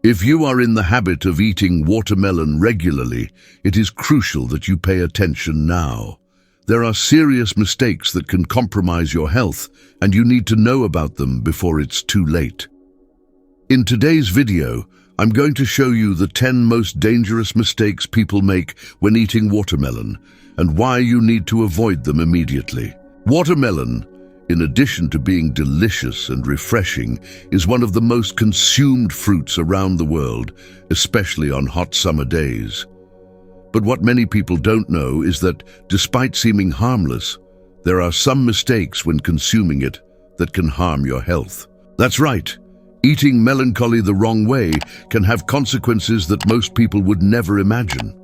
If you are in the habit of eating watermelon regularly, it is crucial that you pay attention now. There are serious mistakes that can compromise your health, and you need to know about them before it's too late. In today's video, I'm going to show you the 10 most dangerous mistakes people make when eating watermelon, and why you need to avoid them immediately. Watermelon, in addition to being delicious and refreshing, is one of the most consumed fruits around the world, especially on hot summer days. But what many people don't know is that, despite seeming harmless, there are some mistakes when consuming it that can harm your health. That's right. Eating melancholy the wrong way can have consequences that most people would never imagine.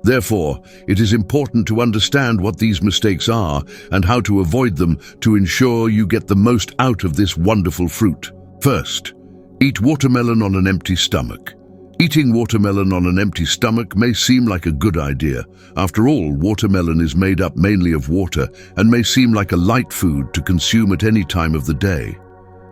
Therefore, it is important to understand what these mistakes are and how to avoid them to ensure you get the most out of this wonderful fruit. First, eat watermelon on an empty stomach. Eating watermelon on an empty stomach may seem like a good idea. After all, watermelon is made up mainly of water and may seem like a light food to consume at any time of the day.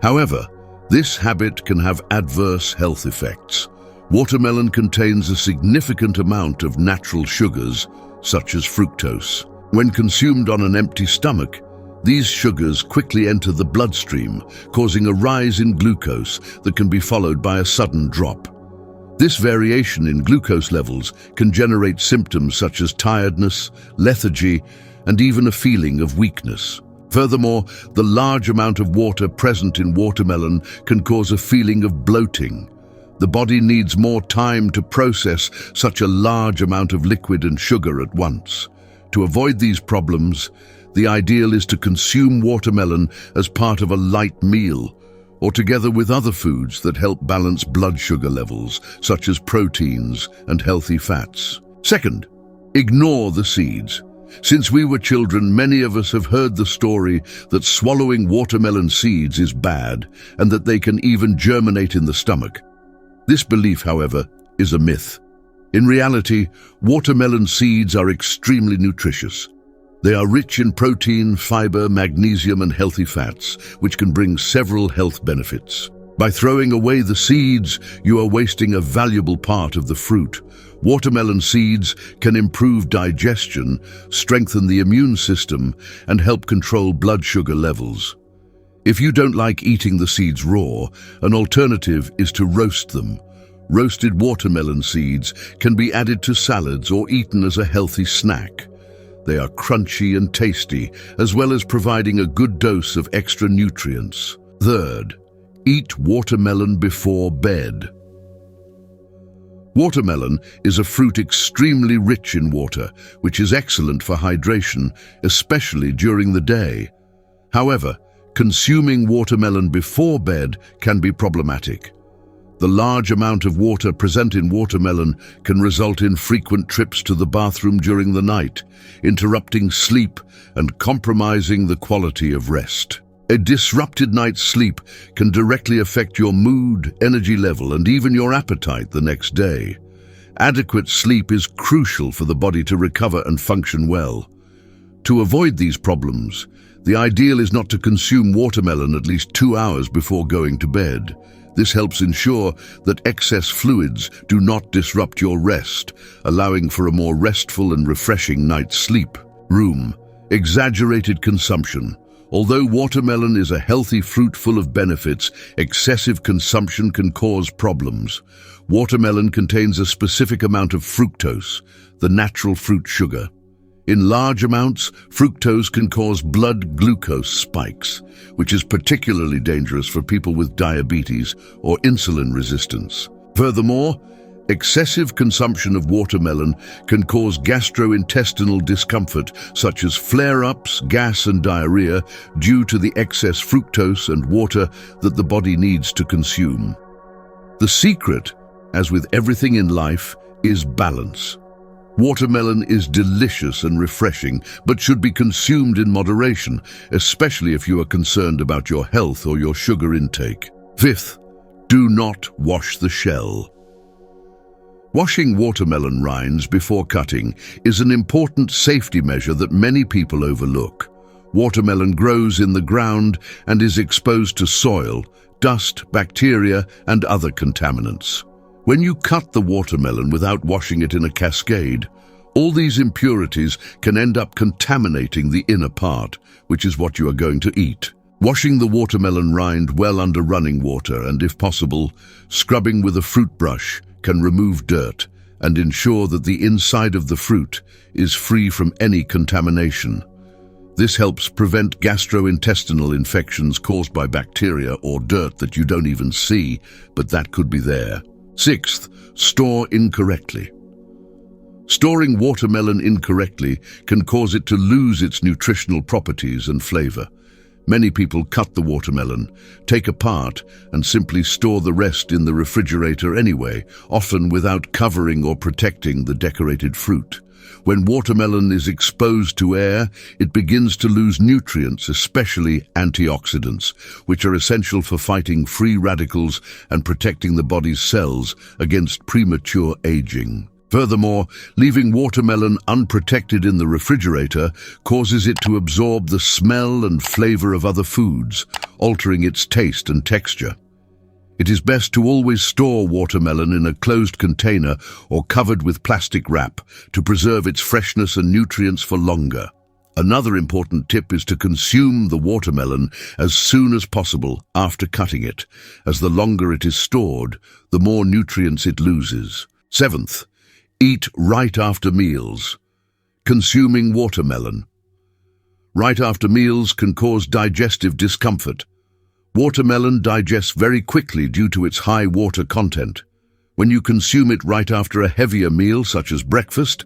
However, this habit can have adverse health effects. Watermelon contains a significant amount of natural sugars, such as fructose. When consumed on an empty stomach, these sugars quickly enter the bloodstream, causing a rise in glucose that can be followed by a sudden drop. This variation in glucose levels can generate symptoms such as tiredness, lethargy, and even a feeling of weakness. Furthermore, the large amount of water present in watermelon can cause a feeling of bloating. The body needs more time to process such a large amount of liquid and sugar at once. To avoid these problems, the ideal is to consume watermelon as part of a light meal, or together with other foods that help balance blood sugar levels, such as proteins and healthy fats. Second, ignore the seeds. Since we were children, many of us have heard the story that swallowing watermelon seeds is bad and that they can even germinate in the stomach. This belief, however, is a myth. In reality, watermelon seeds are extremely nutritious. They are rich in protein, fiber, magnesium, and healthy fats, which can bring several health benefits. By throwing away the seeds, you are wasting a valuable part of the fruit. Watermelon seeds can improve digestion, strengthen the immune system, and help control blood sugar levels. If you don't like eating the seeds raw, an alternative is to roast them. Roasted watermelon seeds can be added to salads or eaten as a healthy snack. They are crunchy and tasty, as well as providing a good dose of extra nutrients. Third, eat watermelon before bed. Watermelon is a fruit extremely rich in water, which is excellent for hydration, especially during the day. However, consuming watermelon before bed can be problematic. The large amount of water present in watermelon can result in frequent trips to the bathroom during the night, interrupting sleep and compromising the quality of rest. A disrupted night's sleep can directly affect your mood, energy level, and even your appetite the next day. Adequate sleep is crucial for the body to recover and function well. To avoid these problems, the ideal is not to consume watermelon at least 2 hours before going to bed. This helps ensure that excess fluids do not disrupt your rest, allowing for a more restful and refreshing night's sleep. Exaggerated consumption. Although watermelon is a healthy fruit full of benefits, excessive consumption can cause problems. Watermelon contains a specific amount of fructose, the natural fruit sugar. In large amounts, fructose can cause blood glucose spikes, which is particularly dangerous for people with diabetes or insulin resistance. Furthermore, excessive consumption of watermelon can cause gastrointestinal discomfort, such as flare-ups, gas, and diarrhea due to the excess fructose and water that the body needs to consume. The secret, as with everything in life, is balance. Watermelon is delicious and refreshing, but should be consumed in moderation, especially if you are concerned about your health or your sugar intake. Fifth, do not wash the shell. Washing watermelon rinds before cutting is an important safety measure that many people overlook. Watermelon grows in the ground and is exposed to soil, dust, bacteria, and other contaminants. When you cut the watermelon without washing it in a cascade, all these impurities can end up contaminating the inner part, which is what you are going to eat. Washing the watermelon rind well under running water and, if possible, scrubbing with a fruit brush can remove dirt and ensure that the inside of the fruit is free from any contamination. This helps prevent gastrointestinal infections caused by bacteria or dirt that you don't even see, but that could be there. Sixth, store incorrectly. Storing watermelon incorrectly can cause it to lose its nutritional properties and flavor. Many people cut the watermelon, take a part, and simply store the rest in the refrigerator anyway, often without covering or protecting the decorated fruit. When watermelon is exposed to air, it begins to lose nutrients, especially antioxidants, which are essential for fighting free radicals and protecting the body's cells against premature aging. Furthermore, leaving watermelon unprotected in the refrigerator causes it to absorb the smell and flavor of other foods, altering its taste and texture. It is best to always store watermelon in a closed container or covered with plastic wrap to preserve its freshness and nutrients for longer. Another important tip is to consume the watermelon as soon as possible after cutting it, as the longer it is stored, the more nutrients it loses. Seventh, eat right after meals. Consuming watermelon right after meals can cause digestive discomfort. Watermelon digests very quickly due to its high water content. When you consume it right after a heavier meal, such as breakfast,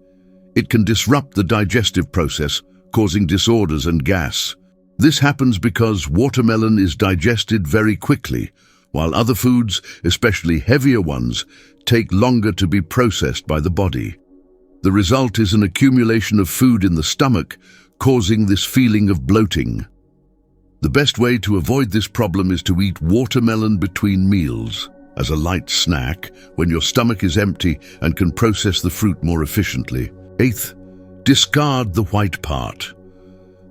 it can disrupt the digestive process, causing disorders and gas. This happens because watermelon is digested very quickly, while other foods, especially heavier ones, take longer to be processed by the body. The result is an accumulation of food in the stomach, causing this feeling of bloating. The best way to avoid this problem is to eat watermelon between meals, as a light snack when your stomach is empty and can process the fruit more efficiently. Eighth, discard the white part.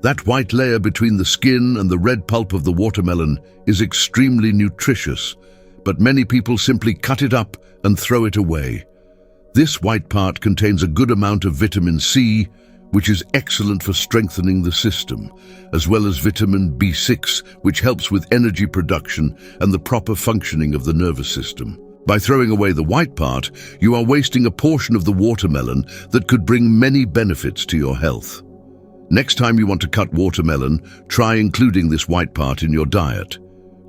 That white layer between the skin and the red pulp of the watermelon is extremely nutritious, but many people simply cut it up and throw it away. This white part contains a good amount of vitamin C, which is excellent for strengthening the system, as well as vitamin B6, which helps with energy production and the proper functioning of the nervous system. By throwing away the white part, you are wasting a portion of the watermelon that could bring many benefits to your health. Next time you want to cut watermelon, try including this white part in your diet.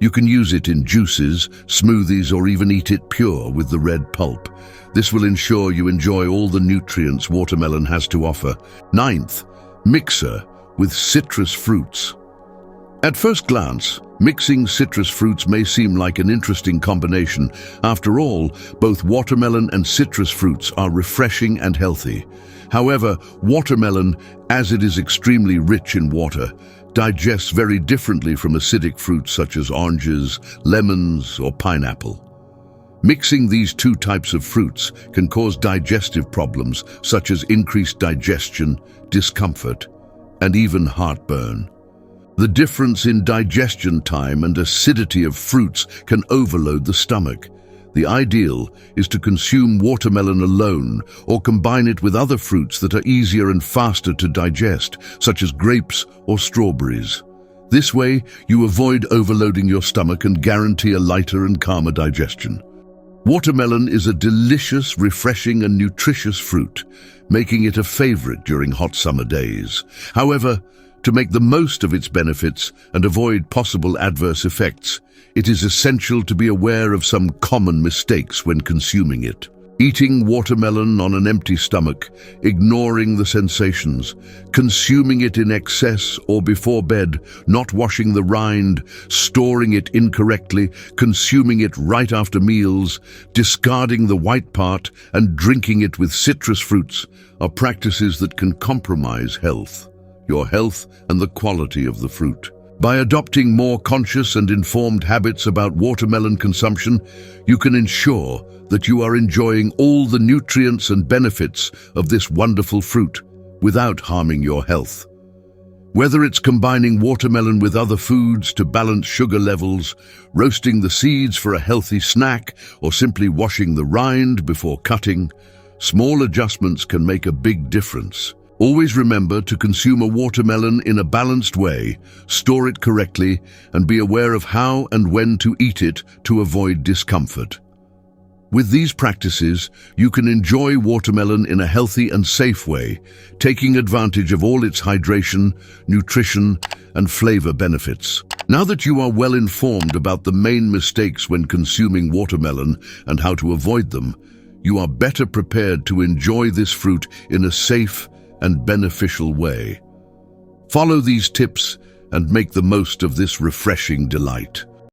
You can use it in juices, smoothies, or even eat it pure with the red pulp. This will ensure you enjoy all the nutrients watermelon has to offer. Ninth, mixer with citrus fruits. At first glance, mixing citrus fruits may seem like an interesting combination. After all, both watermelon and citrus fruits are refreshing and healthy. However, watermelon, as it is extremely rich in water, digests very differently from acidic fruits such as oranges, lemons, or pineapple. Mixing these two types of fruits can cause digestive problems such as increased digestion, discomfort, and even heartburn. The difference in digestion time and acidity of fruits can overload the stomach. The ideal is to consume watermelon alone or combine it with other fruits that are easier and faster to digest, such as grapes or strawberries. This way, you avoid overloading your stomach and guarantee a lighter and calmer digestion. Watermelon is a delicious, refreshing, and nutritious fruit, making it a favorite during hot summer days. However, to make the most of its benefits and avoid possible adverse effects, it is essential to be aware of some common mistakes when consuming it. Eating watermelon on an empty stomach, ignoring the sensations, consuming it in excess or before bed, not washing the rind, storing it incorrectly, consuming it right after meals, discarding the white part, and drinking it with citrus fruits are practices that can compromise your health and the quality of the fruit. By adopting more conscious and informed habits about watermelon consumption, you can ensure that you are enjoying all the nutrients and benefits of this wonderful fruit without harming your health. Whether it's combining watermelon with other foods to balance sugar levels, roasting the seeds for a healthy snack, or simply washing the rind before cutting, small adjustments can make a big difference. Always remember to consume a watermelon in a balanced way, store it correctly, and be aware of how and when to eat it to avoid discomfort. With these practices, you can enjoy watermelon in a healthy and safe way, taking advantage of all its hydration, nutrition, and flavor benefits. Now that you are well informed about the main mistakes when consuming watermelon and how to avoid them, you are better prepared to enjoy this fruit in a safe and beneficial way. Follow these tips and make the most of this refreshing delight.